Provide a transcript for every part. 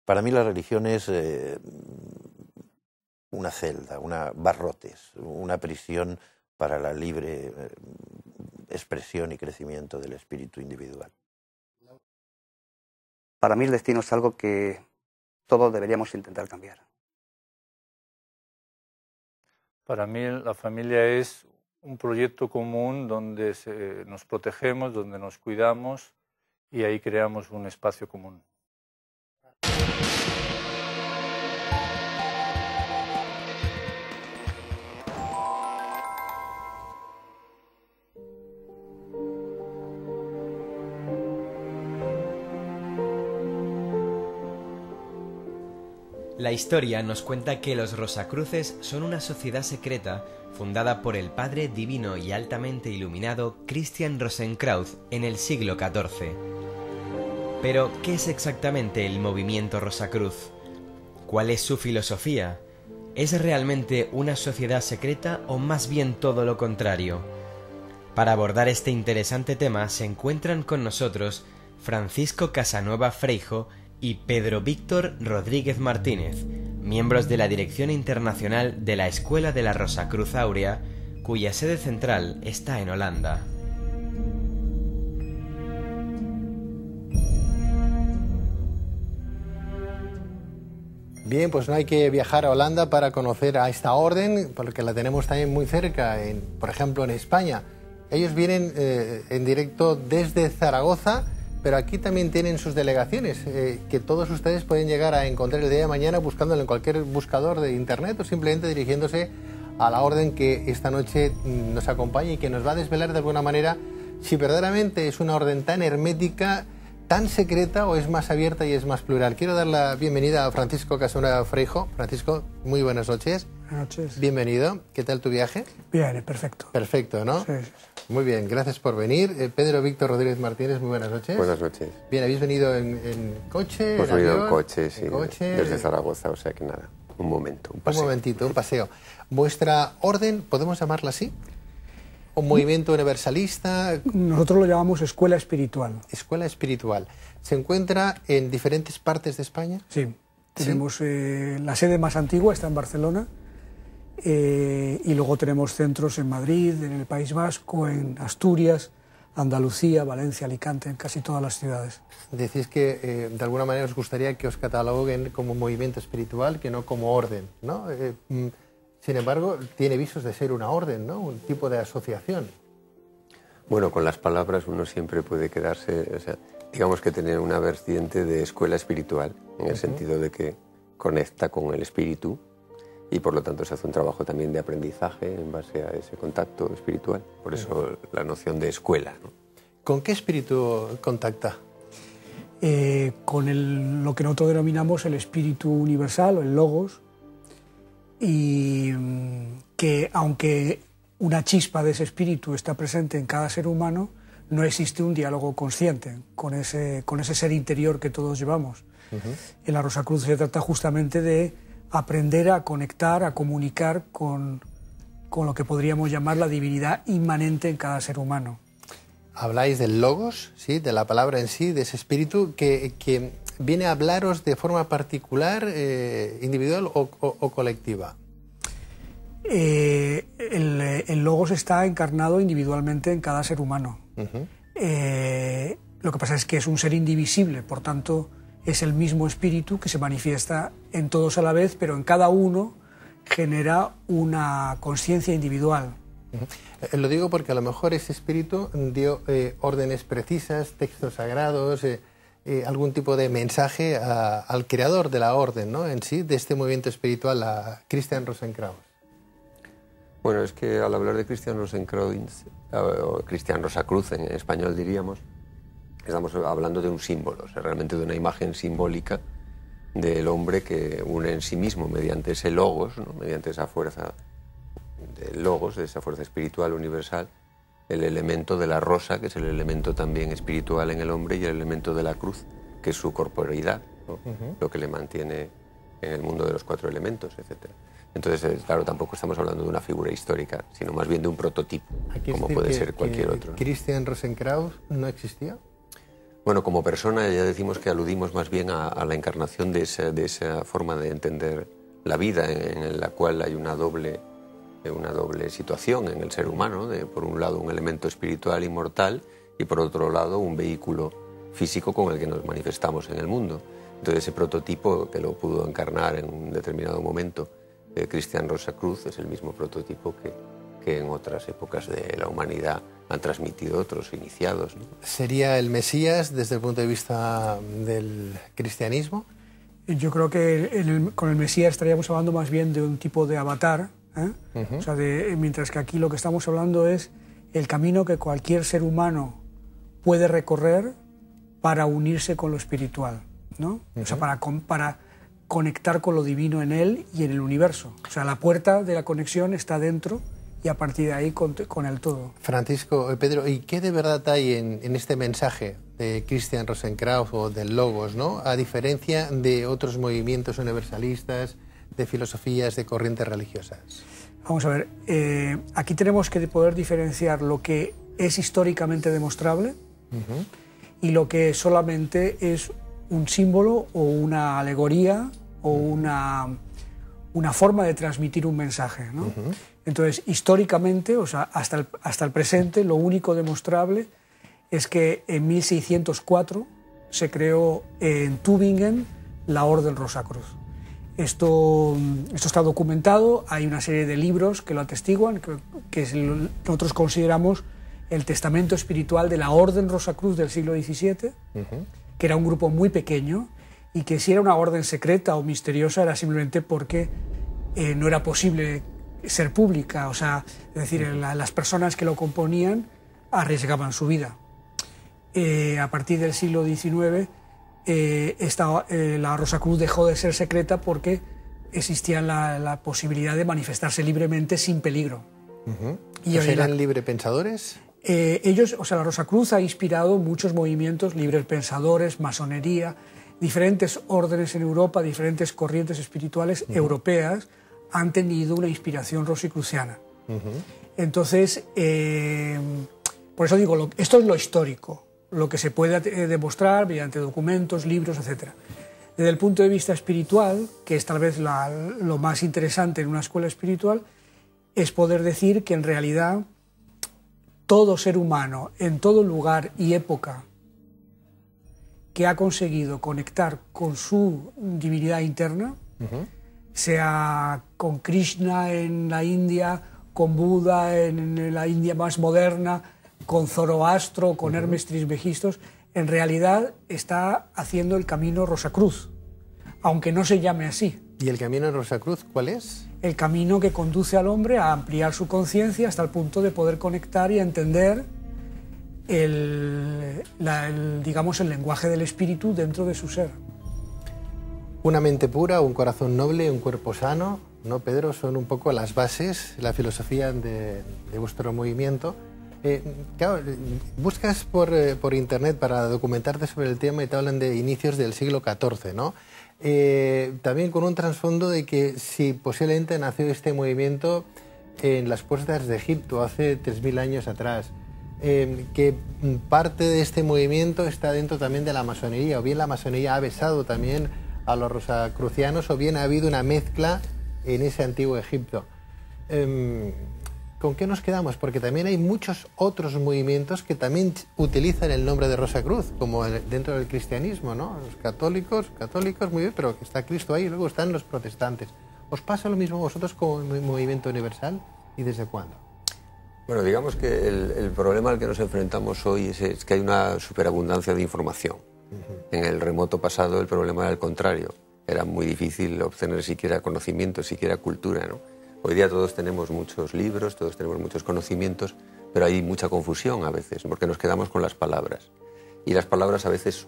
Para mí la religión es una celda, barrotes, una prisión para la libre expresión y crecimiento del espíritu individual. Para mí el destino es algo que todos deberíamos intentar cambiar. Para mí la familia es un proyecto común donde nos protegemos, donde nos cuidamos y ahí creamos un espacio común. La historia nos cuenta que los Rosacruces son una sociedad secreta fundada por el padre divino y altamente iluminado Christian Rosenkrauth en el siglo XIV. Pero, ¿qué es exactamente el movimiento Rosacruz? ¿Cuál es su filosofía? ¿Es realmente una sociedad secreta o más bien todo lo contrario? Para abordar este interesante tema se encuentran con nosotros Francisco Casanueva Freijo y Pedro Víctor Rodríguez Martínez, miembros de la Dirección Internacional de la Escuela de la Rosacruz Aurea, cuya sede central está en Holanda. Bien, pues no hay que viajar a Holanda para conocer a esta orden, porque la tenemos también muy cerca, por ejemplo en España. Ellos vienen en directo desde Zaragoza, pero aquí también tienen sus delegaciones, que todos ustedes pueden llegar a encontrar el día de mañana buscándolo en cualquier buscador de internet o simplemente dirigiéndose a la orden que esta noche nos acompaña y que nos va a desvelar de alguna manera si verdaderamente es una orden tan hermética, tan secreta o es más abierta y es más plural. Quiero dar la bienvenida a Francisco Casanueva Freijo. Francisco, muy buenas noches. Buenas noches. Bienvenido. ¿Qué tal tu viaje? Bien, perfecto. Perfecto, ¿no? Sí, sí. Muy bien, gracias por venir. Pedro Víctor Rodríguez Martínez, muy buenas noches. Buenas noches. Bien, ¿habéis venido en coche? Hemos venido en coche, sí, coche? desde Zaragoza, o sea que nada, un momento, un paseo. Un momentito, un paseo. ¿Vuestra orden, podemos llamarla así? ¿Un movimiento universalista? Nosotros lo llamamos escuela espiritual. Escuela espiritual. ¿Se encuentra en diferentes partes de España? Sí, tenemos la sede más antigua, está en Barcelona, y luego tenemos centros en Madrid, en el País Vasco, en Asturias, Andalucía, Valencia, Alicante, en casi todas las ciudades. Decís que de alguna manera os gustaría que os cataloguen como movimiento espiritual, que no como orden, ¿no? Sin embargo, tiene visos de ser una orden, ¿no? Un tipo de asociación. Bueno, con las palabras uno siempre puede quedarse, o sea, digamos que tiene una vertiente de escuela espiritual, en el sentido de que conecta con el espíritu y por lo tanto se hace un trabajo también de aprendizaje en base a ese contacto espiritual. Por eso la noción de escuela, ¿no? ¿Con qué espíritu contacta? Con lo que nosotros denominamos el espíritu universal o el logos, y que aunque una chispa de ese espíritu está presente en cada ser humano, no existe un diálogo consciente con ese ser interior que todos llevamos. En la Rosacruz se trata justamente de aprender a conectar, a comunicar con lo que podríamos llamar la divinidad inmanente en cada ser humano. Habláis del logos, ¿sí? De la palabra en sí, de ese espíritu que viene a hablaros de forma particular, individual o colectiva. El logos está encarnado individualmente en cada ser humano. Lo que pasa es que es un ser indivisible, por tanto es el mismo espíritu que se manifiesta en todos a la vez, pero en cada uno genera una conciencia individual. Lo digo porque a lo mejor ese espíritu dio órdenes precisas, textos sagrados, algún tipo de mensaje al creador de la orden, ¿no? En sí, de este movimiento espiritual, a Christian Rosenkrauth. Bueno, es que al hablar de Christian Rosenkrauth, o Christian Rosacruz en español diríamos, estamos hablando de un símbolo, o sea, realmente de una imagen simbólica del hombre que une en sí mismo mediante ese logos, ¿no? Mediante esa fuerza del logos, de esa fuerza espiritual universal, el elemento de la rosa, que es el elemento también espiritual en el hombre, y el elemento de la cruz, que es su corporeidad, ¿no? Lo que le mantiene en el mundo de los cuatro elementos, etc. Entonces, claro, tampoco estamos hablando de una figura histórica, sino más bien de un prototipo, como puede ser cualquier otro, ¿no? ¿Christian Rosenkrauth no existía? Bueno, como persona ya decimos que aludimos más bien a la encarnación de esa forma de entender la vida, en la cual hay una doble situación en el ser humano, de por un lado un elemento espiritual inmortal y por otro lado un vehículo físico con el que nos manifestamos en el mundo. Entonces ese prototipo que lo pudo encarnar en un determinado momento Cristian Rosacruz es el mismo prototipo que en otras épocas de la humanidad han transmitido otros iniciados, ¿no? ¿Sería el Mesías desde el punto de vista del cristianismo? Yo creo que con el Mesías estaríamos hablando más bien de un tipo de avatar, ¿eh? O sea, mientras que aquí lo que estamos hablando es el camino que cualquier ser humano puede recorrer para unirse con lo espiritual, ¿no? O sea, para conectar con lo divino en él y en el universo. O sea, la puerta de la conexión está dentro y a partir de ahí con el todo. Francisco, Pedro, ¿y qué de verdad hay en este mensaje de Christian Rosenkrantz o del Logos, ¿no? A diferencia de otros movimientos universalistas, de filosofías, de corrientes religiosas? Vamos a ver, aquí tenemos que poder diferenciar lo que es históricamente demostrable y lo que solamente es un símbolo o una alegoría o una forma de transmitir un mensaje, ¿no? Entonces, históricamente, o sea, hasta el presente, lo único demostrable es que en 1604 se creó en Tübingen la Orden Rosacruz. Esto está documentado, hay una serie de libros que lo atestiguan, que nosotros consideramos el testamento espiritual de la Orden Rosacruz del siglo XVII, que era un grupo muy pequeño y que si era una orden secreta o misteriosa era simplemente porque no era posible ser pública, o sea, es decir, las personas que lo componían arriesgaban su vida. A partir del siglo XIX la Rosacruz dejó de ser secreta porque existía la posibilidad de manifestarse libremente sin peligro. ¿Y eran librepensadores? Ellos, o sea, la Rosacruz ha inspirado muchos movimientos, librepensadores, masonería, diferentes órdenes en Europa, diferentes corrientes espirituales europeas han tenido una inspiración rosicruciana. Entonces, por eso digo, esto es lo histórico, lo que se puede demostrar mediante documentos, libros, etc. Desde el punto de vista espiritual, que es tal vez lo más interesante en una escuela espiritual, es poder decir que en realidad todo ser humano, en todo lugar y época, que ha conseguido conectar con su divinidad interna, sea con Krishna en la India, con Buda en la India más moderna, con Zoroastro, con Hermes Trismegistos, en realidad está haciendo el camino Rosacruz, aunque no se llame así. ¿Y el camino Rosacruz cuál es? El camino que conduce al hombre a ampliar su conciencia hasta el punto de poder conectar y entender digamos, el lenguaje del espíritu dentro de su ser. Una mente pura, un corazón noble, un cuerpo sano, ¿no, Pedro? Son un poco las bases, la filosofía de vuestro movimiento. Claro, buscas por internet para documentarte sobre el tema y te hablan de inicios del siglo XIV, ¿no? También con un trasfondo de que si posiblemente nació este movimiento en las puertas de Egipto hace 3000 años atrás, que parte de este movimiento está dentro también de la masonería, o bien la masonería ha besado también a los rosacrucianos, o bien ha habido una mezcla en ese antiguo Egipto. ¿Con qué nos quedamos? Porque también hay muchos otros movimientos que también utilizan el nombre de Rosacruz, como dentro del cristianismo, ¿no? Los católicos, muy bien, pero está Cristo ahí, y luego están los protestantes. ¿Os pasa lo mismo a vosotros como movimiento universal? ¿Y desde cuándo? Bueno, digamos que el problema al que nos enfrentamos hoy es que hay una superabundancia de información. En el remoto pasado el problema era el contrario. Era muy difícil obtener siquiera conocimiento, siquiera cultura, ¿no? Hoy día todos tenemos muchos libros, todos tenemos muchos conocimientos, pero hay mucha confusión a veces, porque nos quedamos con las palabras. Y las palabras a veces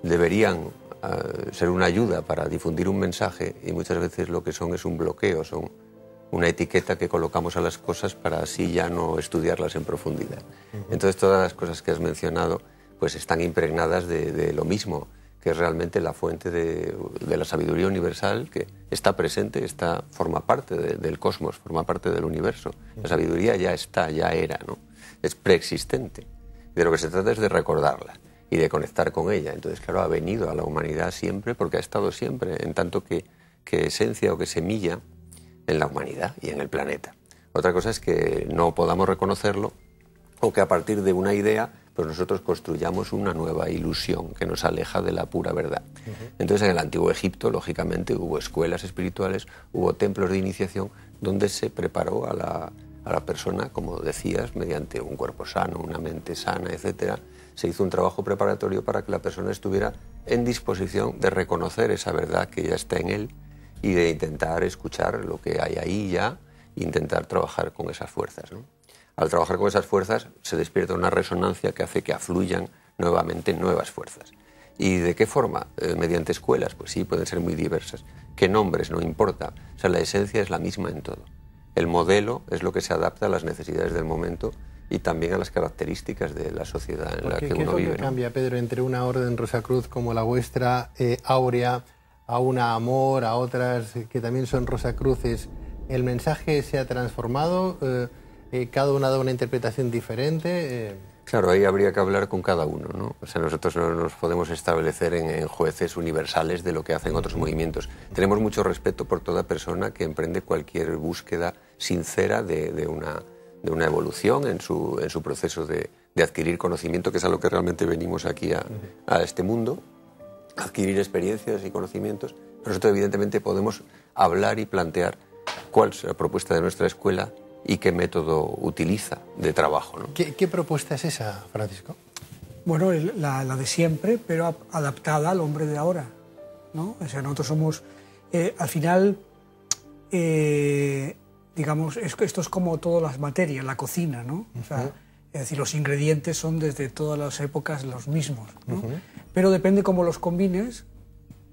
deberían ser una ayuda para difundir un mensaje, y muchas veces lo que son es un bloqueo, son una etiqueta que colocamos a las cosas para así ya no estudiarlas en profundidad. Entonces todas las cosas que has mencionado pues están impregnadas de lo mismo, que es realmente la fuente de la sabiduría universal, que está presente, forma parte del cosmos, forma parte del universo. La sabiduría ya está, ya era, ¿no? Es preexistente. De lo que se trata es de recordarla. y de conectar con ella. Entonces, claro, ha venido a la humanidad siempre porque ha estado siempre, en tanto que esencia o que semilla en la humanidad y en el planeta. Otra cosa es que no podamos reconocerlo o que a partir de una idea pues nosotros construyamos una nueva ilusión que nos aleja de la pura verdad. Entonces, en el antiguo Egipto, lógicamente, hubo escuelas espirituales, hubo templos de iniciación donde se preparó a la persona, como decías, mediante un cuerpo sano, una mente sana, etcétera. Se hizo un trabajo preparatorio para que la persona estuviera en disposición de reconocer esa verdad que ya está en él y de intentar escuchar lo que hay ahí ya e intentar trabajar con esas fuerzas, ¿no? Al trabajar con esas fuerzas se despierta una resonancia que hace que afluyan nuevamente nuevas fuerzas. ¿Y de qué forma? Mediante escuelas, pues sí, pueden ser muy diversas. ¿Qué nombres? No importa. O sea, la esencia es la misma en todo. El modelo es lo que se adapta a las necesidades del momento y también a las características de la sociedad en la que uno vive. ¿Qué cambia, Pedro, entre una orden Rosacruz como la vuestra, áurea, a una Amor, a otras que también son Rosacruces? ¿El mensaje se ha transformado? ¿Cada una da una interpretación diferente? Claro, ahí habría que hablar con cada uno, ¿no? O sea, nosotros no nos podemos establecer en jueces universales de lo que hacen otros movimientos. Tenemos mucho respeto por toda persona que emprende cualquier búsqueda sincera de una evolución en su proceso de adquirir conocimiento, que es a lo que realmente venimos aquí a este mundo, adquirir experiencias y conocimientos. Pero nosotros evidentemente podemos hablar y plantear cuál es la propuesta de nuestra escuela y qué método utiliza de trabajo, ¿no? ¿Qué propuesta es esa, Francisco? Bueno, la de siempre, pero adaptada al hombre de ahora, ¿no? O sea, nosotros somos, al final, digamos, esto es como todas las materias, la cocina, ¿no? O sea, es decir, los ingredientes son desde todas las épocas los mismos, ¿no? Pero depende cómo los combines,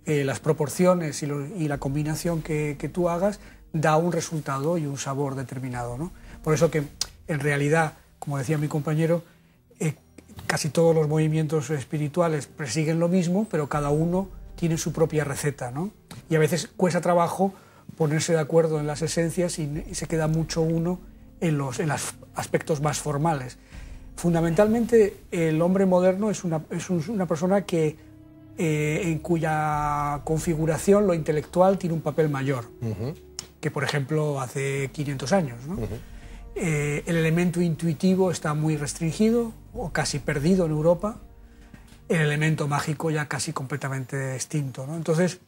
las proporciones y la combinación que tú hagas da un resultado y un sabor determinado, ¿no? Por eso que, en realidad, como decía mi compañero, casi todos los movimientos espirituales persiguen lo mismo, pero cada uno tiene su propia receta, ¿no? Y a veces cuesta trabajo ponerse de acuerdo en las esencias y se queda mucho uno en los aspectos más formales. Fundamentalmente, el hombre moderno es una persona que en cuya configuración lo intelectual tiene un papel mayor que, por ejemplo, hace 500 años, ¿no? El elemento intuitivo está muy restringido o casi perdido en Europa, el elemento mágico ya casi completamente extinto, ¿no? Entonces,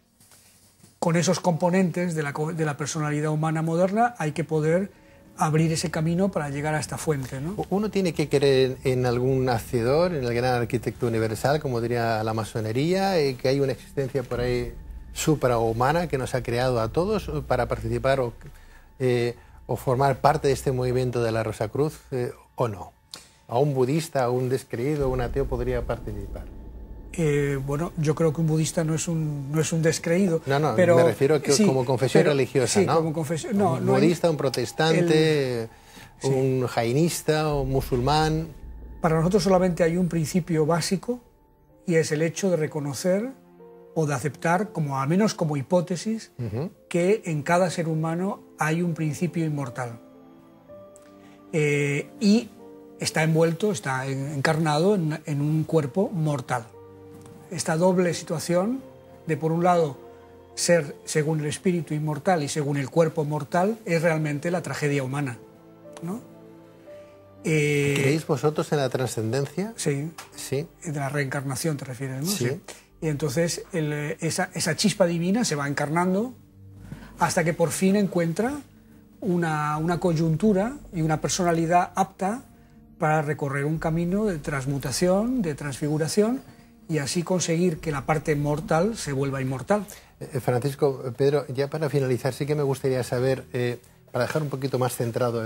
con esos componentes de la personalidad humana moderna hay que poder abrir ese camino para llegar a esta fuente, ¿no? Uno tiene que creer en algún hacedor, en el gran arquitecto universal, como diría la masonería, que hay una existencia por ahí suprahumana que nos ha creado a todos para participar o formar parte de este movimiento de la Rosacruz, o no. ¿A un budista, a un descreído, un ateo podría participar? Bueno, yo creo que un budista no es un descreído. No, pero, me refiero a que sí, como confesión religiosa, sí, ¿no? Como confesión, no, un budista, un protestante, un jainista, un musulmán. Para nosotros solamente hay un principio básico y es el hecho de reconocer o de aceptar, como al menos como hipótesis, que en cada ser humano hay un principio inmortal. Y está envuelto, está encarnado en un cuerpo mortal. Esta doble situación de, por un lado, ser según el espíritu inmortal y según el cuerpo mortal, es realmente la tragedia humana, ¿no? ¿Creéis vosotros en la trascendencia? Sí. Sí. De la reencarnación te refieres, ¿no? Sí. Y entonces esa chispa divina se va encarnando hasta que por fin encuentra una coyuntura y una personalidad apta para recorrer un camino de transmutación, de transfiguración, y así conseguir que la parte mortal se vuelva inmortal. Francisco, Pedro, ya para finalizar, sí que me gustaría saber, para dejar un poquito más centrado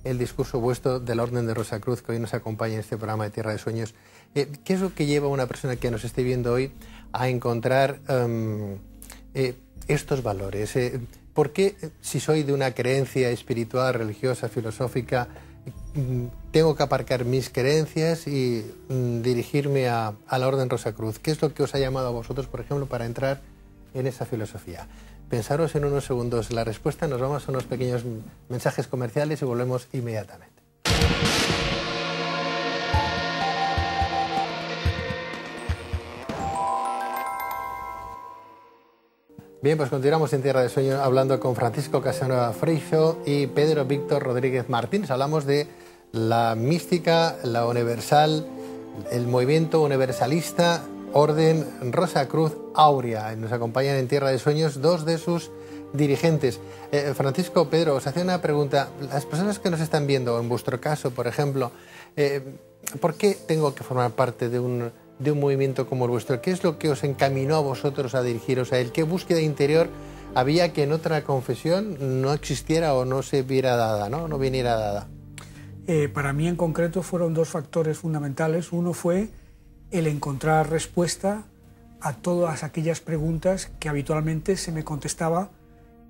el discurso vuestro de la Orden de Rosacruz, que hoy nos acompaña en este programa de Tierra de Sueños, ¿qué es lo que lleva a una persona que nos esté viendo hoy a encontrar estos valores? ¿Por qué, si soy de una creencia espiritual, religiosa, filosófica, tengo que aparcar mis creencias y dirigirme a la Orden Rosacruz? ¿Qué es lo que os ha llamado a vosotros, por ejemplo, para entrar en esa filosofía? Pensaros en unos segundos la respuesta, nos vamos a unos pequeños mensajes comerciales y volvemos inmediatamente. Bien, pues continuamos en Tierra de Sueños hablando con Francisco Casanueva Freixo y Pedro Víctor Rodríguez Martínez. Hablamos de la mística, la universal, el movimiento universalista, Orden Rosacruz Aurea. Nos acompañan en Tierra de Sueños dos de sus dirigentes. Francisco, Pedro, os hacía una pregunta. Las personas que nos están viendo, en vuestro caso, por ejemplo, ¿por qué tengo que formar parte de un movimiento como el vuestro? ¿Qué es lo que os encaminó a vosotros a dirigiros a él? ¿Qué búsqueda interior había que en otra confesión no existiera o no se viera dada, no viniera dada? Para mí en concreto fueron dos factores fundamentales. Uno fue el encontrar respuesta a todas aquellas preguntas que habitualmente se me contestaba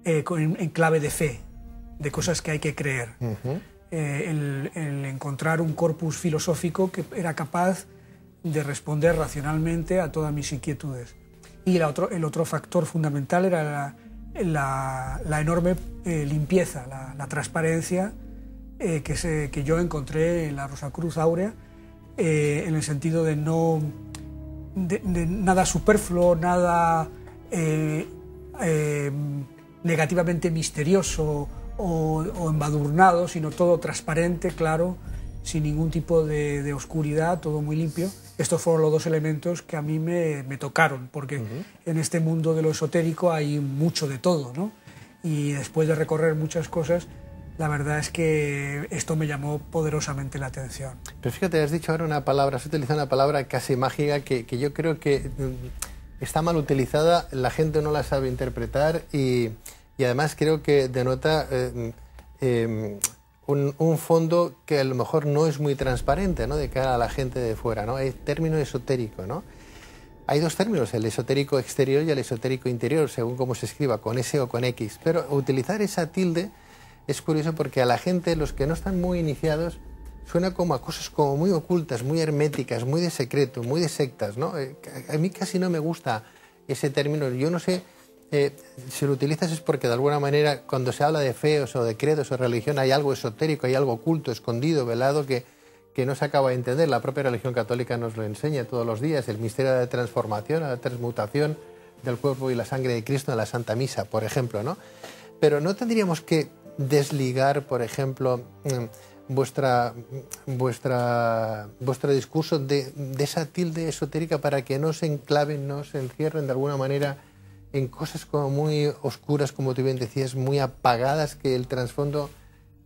en clave de fe, de cosas que hay que creer. El encontrar un corpus filosófico que era capaz de responder racionalmente a todas mis inquietudes. Y el otro factor fundamental era la enorme limpieza, la transparencia que yo encontré en la Rosacruz Aurea, en el sentido de nada superfluo, nada negativamente misterioso o embadurnado, sino todo transparente, claro, sin ningún tipo de oscuridad, todo muy limpio. Estos fueron los dos elementos que a mí me tocaron, porque en este mundo de lo esotérico hay mucho de todo, ¿no? Y después de recorrer muchas cosas, la verdad es que esto me llamó poderosamente la atención. Pero fíjate, has dicho ahora una palabra, has utilizado una palabra casi mágica que yo creo que está mal utilizada, la gente no la sabe interpretar y además creo que denota un fondo que a lo mejor no es muy transparente, ¿no?, de cara a la gente de fuera, ¿no? Hay término esotérico, ¿no? Hay dos términos, el esotérico exterior y el esotérico interior, según cómo se escriba, con S o con X. Pero utilizar esa tilde es curioso porque a la gente, los que no están muy iniciados, suena como a cosas como muy ocultas, muy herméticas, muy de secreto, muy de sectas, ¿no? A mí casi no me gusta ese término. Yo no sé si lo utilizas es porque de alguna manera cuando se habla de feos o de credos o religión hay algo esotérico, hay algo oculto, escondido, velado que no se acaba de entender. La propia religión católica nos lo enseña todos los días, el misterio de la transformación, la transmutación del cuerpo y la sangre de Cristo en la Santa Misa, por ejemplo, ¿no? Pero no tendríamos que desligar, por ejemplo, vuestro discurso de esa tilde esotérica para que no se enclaven, no se encierren de alguna manera en cosas como muy oscuras, como tú bien decías, muy apagadas, que el trasfondo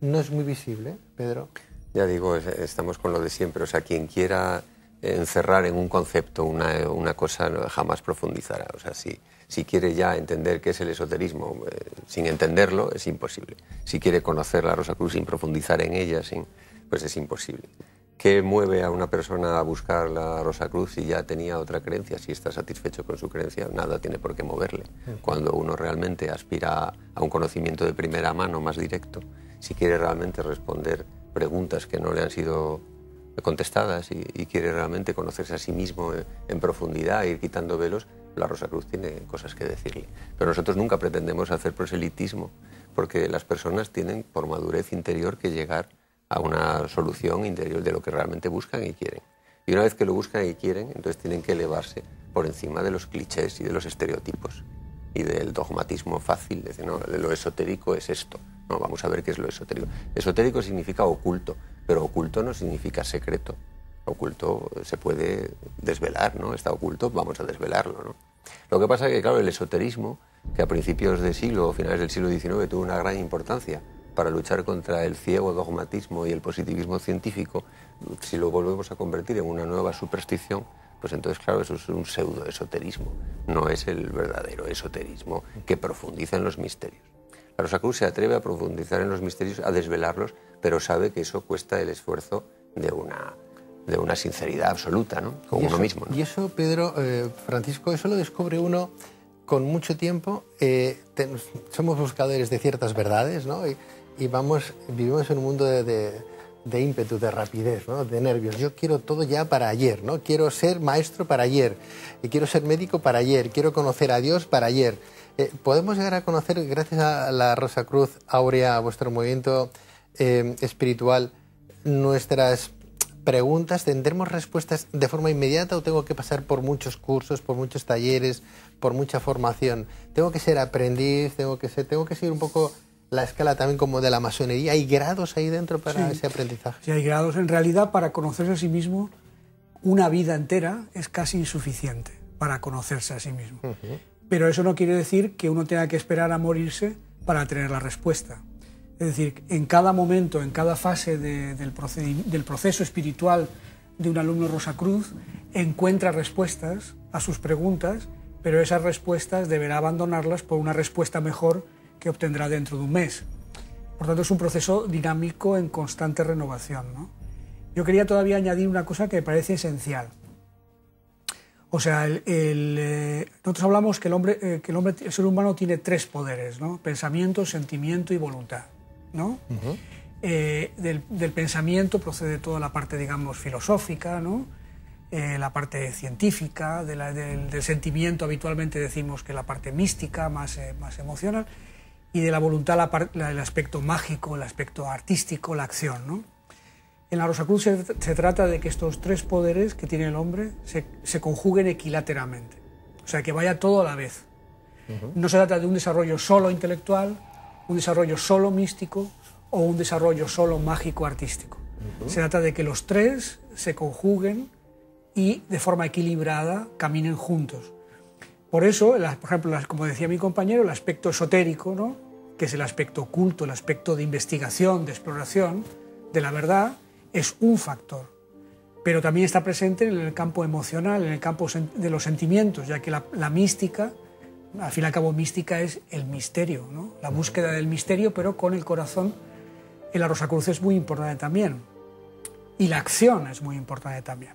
no es muy visible, Pedro. Ya digo, estamos con lo de siempre. O sea, quien quiera encerrar en un concepto una cosa jamás profundizará. O sea, si quiere ya entender qué es el esoterismo sin entenderlo, es imposible. Si quiere conocer la Rosacruz sin profundizar en ella, pues es imposible. ¿Qué mueve a una persona a buscar la Rosacruz si ya tenía otra creencia? Si está satisfecho con su creencia, nada tiene por qué moverle. Cuando uno realmente aspira a un conocimiento de primera mano, más directo, si quiere realmente responder preguntas que no le han sido contestadas y quiere realmente conocerse a sí mismo en profundidad, ir quitando velos, la Rosacruz tiene cosas que decirle. Pero nosotros nunca pretendemos hacer proselitismo, porque las personas tienen por madurez interior que llegar a una solución interior de lo que realmente buscan y quieren. Y una vez que lo buscan y quieren, entonces tienen que elevarse por encima de los clichés y de los estereotipos y del dogmatismo fácil, de decir, no, lo esotérico es esto. No, vamos a ver qué es lo esotérico. Esotérico significa oculto, pero oculto no significa secreto. Oculto se puede desvelar, ¿no? Está oculto, vamos a desvelarlo, ¿no? Lo que pasa es que, claro, el esoterismo, que a principios de siglo o finales del siglo XIX tuvo una gran importancia para luchar contra el ciego dogmatismo y el positivismo científico, si lo volvemos a convertir en una nueva superstición, pues entonces, claro, eso es un pseudo-esoterismo, no es el verdadero esoterismo que profundiza en los misterios. La Rosacruz se atreve a profundizar en los misterios, a desvelarlos, pero sabe que eso cuesta el esfuerzo de una sinceridad absoluta, ¿no?, con uno mismo, ¿no? Y eso, Pedro, Francisco, eso lo descubre uno con mucho tiempo. Somos buscadores de ciertas verdades, ¿no? Y vivimos en un mundo de ímpetu, de rapidez, ¿no?, de nervios. Yo quiero todo ya para ayer, ¿no? Quiero ser maestro para ayer, quiero ser médico para ayer, quiero conocer a Dios para ayer. Podemos llegar a conocer, gracias a la Rosacruz Aurea, a vuestro movimiento espiritual, nuestras preguntas, ¿tendremos respuestas de forma inmediata o tengo que pasar por muchos cursos, por muchos talleres, por mucha formación? ¿Tengo que ser aprendiz? ¿Tengo que seguir un poco la escala también como de la masonería? ¿Hay grados ahí dentro para ese aprendizaje? Sí, hay grados. En realidad, para conocerse a sí mismo, una vida entera es casi insuficiente para conocerse a sí mismo. Pero eso no quiere decir que uno tenga que esperar a morirse para tener la respuesta. Es decir, en cada momento, en cada fase del proceso espiritual de un alumno Rosacruz, encuentra respuestas a sus preguntas, pero esas respuestas deberá abandonarlas por una respuesta mejor que obtendrá dentro de un mes. Por tanto, es un proceso dinámico en constante renovación, ¿no? Yo quería todavía añadir una cosa que me parece esencial. O sea, nosotros hablamos que el ser humano tiene 3 poderes, ¿no? Pensamiento, sentimiento y voluntad, ¿no? Del pensamiento procede toda la parte, digamos, filosófica, ¿no? La parte científica, del sentimiento habitualmente decimos que la parte mística, más emocional, y de la voluntad el aspecto mágico, el aspecto artístico, la acción, ¿no? En la Rosacruz se trata de que estos 3 poderes que tiene el hombre se conjuguen equilateralmente, o sea, que vaya todo a la vez. No se trata de un desarrollo solo intelectual, un desarrollo solo místico o un desarrollo solo mágico-artístico. Se trata de que los 3 se conjuguen y de forma equilibrada caminen juntos. Por eso, por ejemplo, como decía mi compañero, el aspecto esotérico, ¿no? Que es el aspecto oculto, el aspecto de investigación, de exploración de la verdad, es un factor, pero también está presente en el campo emocional, en el campo de los sentimientos, ya que la mística, al fin y al cabo mística es el misterio, ¿no? La búsqueda del misterio, pero con el corazón. En la Rosacruz es muy importante también, y la acción es muy importante también.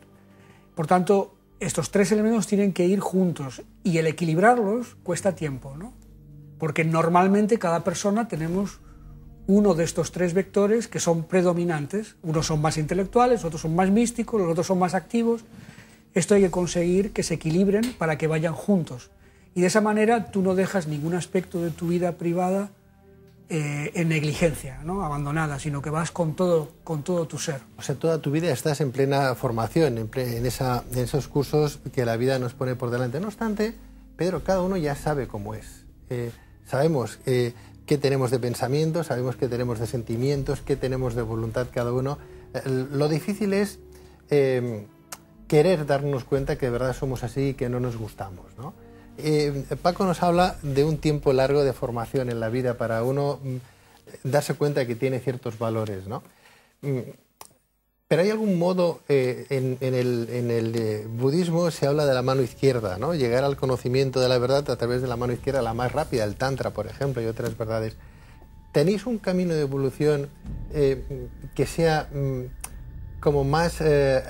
Por tanto, estos 3 elementos tienen que ir juntos, y el equilibrarlos cuesta tiempo, ¿no? Porque normalmente cada persona tenemos uno de estos 3 vectores que son predominantes. Unos son más intelectuales, otros son más místicos, los otros son más activos. Esto hay que conseguir que se equilibren para que vayan juntos. Y de esa manera tú no dejas ningún aspecto de tu vida privada en negligencia, ¿no? Abandonada, sino que vas con todo tu ser. O sea, toda tu vida estás en plena formación, en esos cursos que la vida nos pone por delante. No obstante, Pedro, cada uno ya sabe cómo es. Sabemos qué tenemos de pensamientos, sabemos qué tenemos de sentimientos, qué tenemos de voluntad cada uno. Lo difícil es querer darnos cuenta que de verdad somos así y que no nos gustamos, ¿no? Paco nos habla de un tiempo largo de formación en la vida para uno darse cuenta que tiene ciertos valores, ¿no? Pero hay algún modo, en el budismo se habla de la mano izquierda, ¿no? Llegar al conocimiento de la verdad a través de la mano izquierda, la más rápida, el tantra, por ejemplo, y otras verdades. ¿Tenéis un camino de evolución que sea como más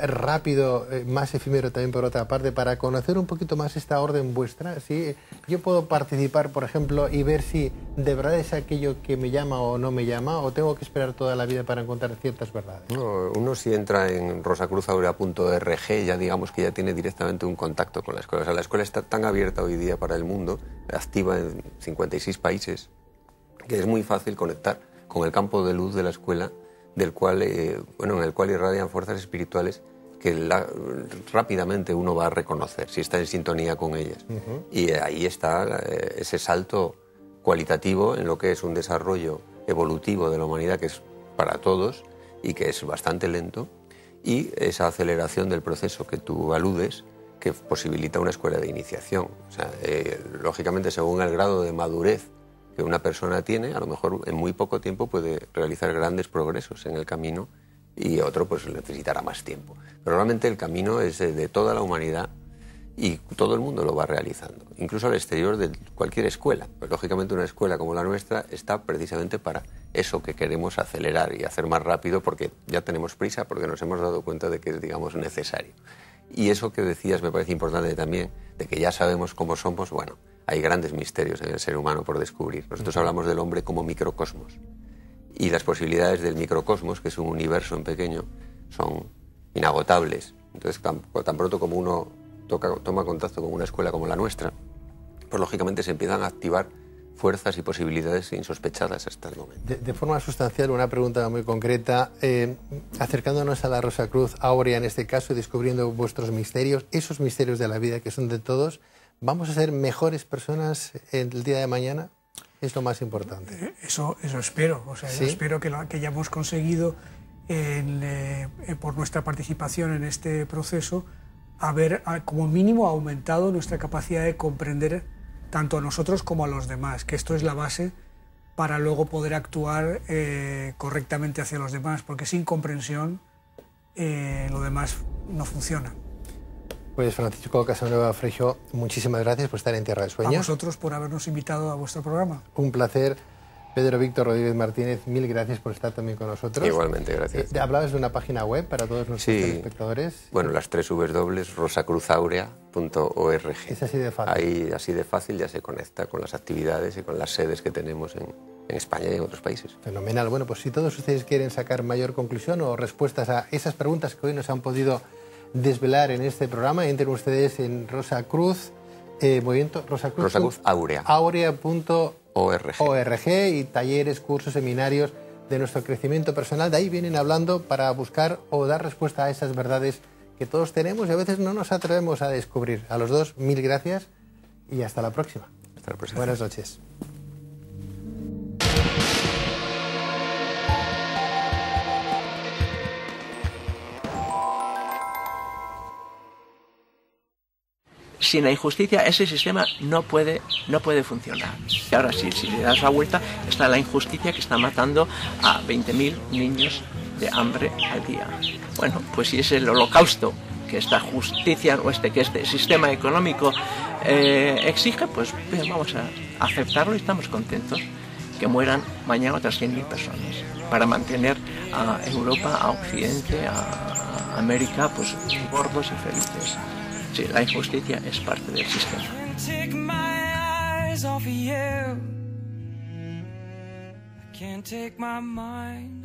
rápido, más efímero también por otra parte, para conocer un poquito más esta orden vuestra? ¿Sí? Yo puedo participar, por ejemplo, y ver si de verdad es aquello que me llama o no me llama, o tengo que esperar toda la vida para encontrar ciertas verdades. No, uno si entra en rosacruzaurea.org ya digamos que ya tiene directamente un contacto con la escuela. O sea, la escuela está tan abierta hoy día para el mundo, activa en 56 países, que es muy fácil conectar con el campo de luz de la escuela, en el cual irradian fuerzas espirituales que rápidamente uno va a reconocer si está en sintonía con ellas. Y ahí está ese salto cualitativo en lo que es un desarrollo evolutivo de la humanidad que es para todos y que es bastante lento, y esa aceleración del proceso que tú aludes, que posibilita una escuela de iniciación. O sea, lógicamente, según el grado de madurez que una persona tiene, a lo mejor en muy poco tiempo puede realizar grandes progresos en el camino, y otro pues necesitará más tiempo. Pero realmente el camino es de toda la humanidad y todo el mundo lo va realizando, incluso al exterior de cualquier escuela. Pues, lógicamente una escuela como la nuestra está precisamente para eso que queremos acelerar y hacer más rápido, porque ya tenemos prisa, porque nos hemos dado cuenta de que es, digamos, necesario. Y eso que decías me parece importante también, de que ya sabemos cómo somos. Bueno, hay grandes misterios en el ser humano por descubrir. Nosotros hablamos del hombre como microcosmos, y las posibilidades del microcosmos, que es un universo en pequeño, son inagotables. Entonces, tan pronto como uno toma contacto con una escuela como la nuestra, pues lógicamente se empiezan a activar fuerzas y posibilidades insospechadas hasta el momento. De forma sustancial, una pregunta muy concreta, acercándonos a la Rosacruz Áurea en este caso y descubriendo vuestros misterios, esos misterios de la vida que son de todos, ¿vamos a ser mejores personas el día de mañana? Es lo más importante. Eso espero. O sea, ¿Sí? yo espero que hayamos conseguido, por nuestra participación en este proceso, haber como mínimo aumentado nuestra capacidad de comprender tanto a nosotros como a los demás, que esto es la base para luego poder actuar correctamente hacia los demás, porque sin comprensión lo demás no funciona. Pues Francisco Casanueva Freixo, muchísimas gracias por estar en Tierra de Sueños. A vosotros por habernos invitado a vuestro programa. Un placer. Pedro Víctor Rodríguez Martínez, mil gracias por estar también con nosotros. Igualmente, gracias. Hablabas de una página web para todos nuestros telespectadores. Bueno, las 3 www.rosacruzaurea.org. Es así de fácil. Ahí, así de fácil, ya se conecta con las actividades y con las sedes que tenemos en España y en otros países. Fenomenal. Bueno, pues si todos ustedes quieren sacar mayor conclusión o respuestas a esas preguntas que hoy nos han podido desvelar en este programa, entren ustedes en Rosacruz, movimiento Rosacruz Áurea. Aurea.org y talleres, cursos, seminarios de nuestro crecimiento personal. De ahí vienen hablando para buscar o dar respuesta a esas verdades que todos tenemos y a veces no nos atrevemos a descubrir. A los dos, mil gracias y hasta la próxima. Hasta la próxima. Buenas noches. Sin la injusticia ese sistema no puede funcionar. Y ahora sí, si le das la vuelta, está la injusticia que está matando a 20.000 niños de hambre al día. Bueno, pues si es el holocausto que esta justicia o que este sistema económico exige, pues vamos a aceptarlo y estamos contentos que mueran mañana otras 100.000 personas para mantener a Europa, a Occidente, a América, pues gordos y felices. Sí, la injusticia es parte del sistema. Can't take my mind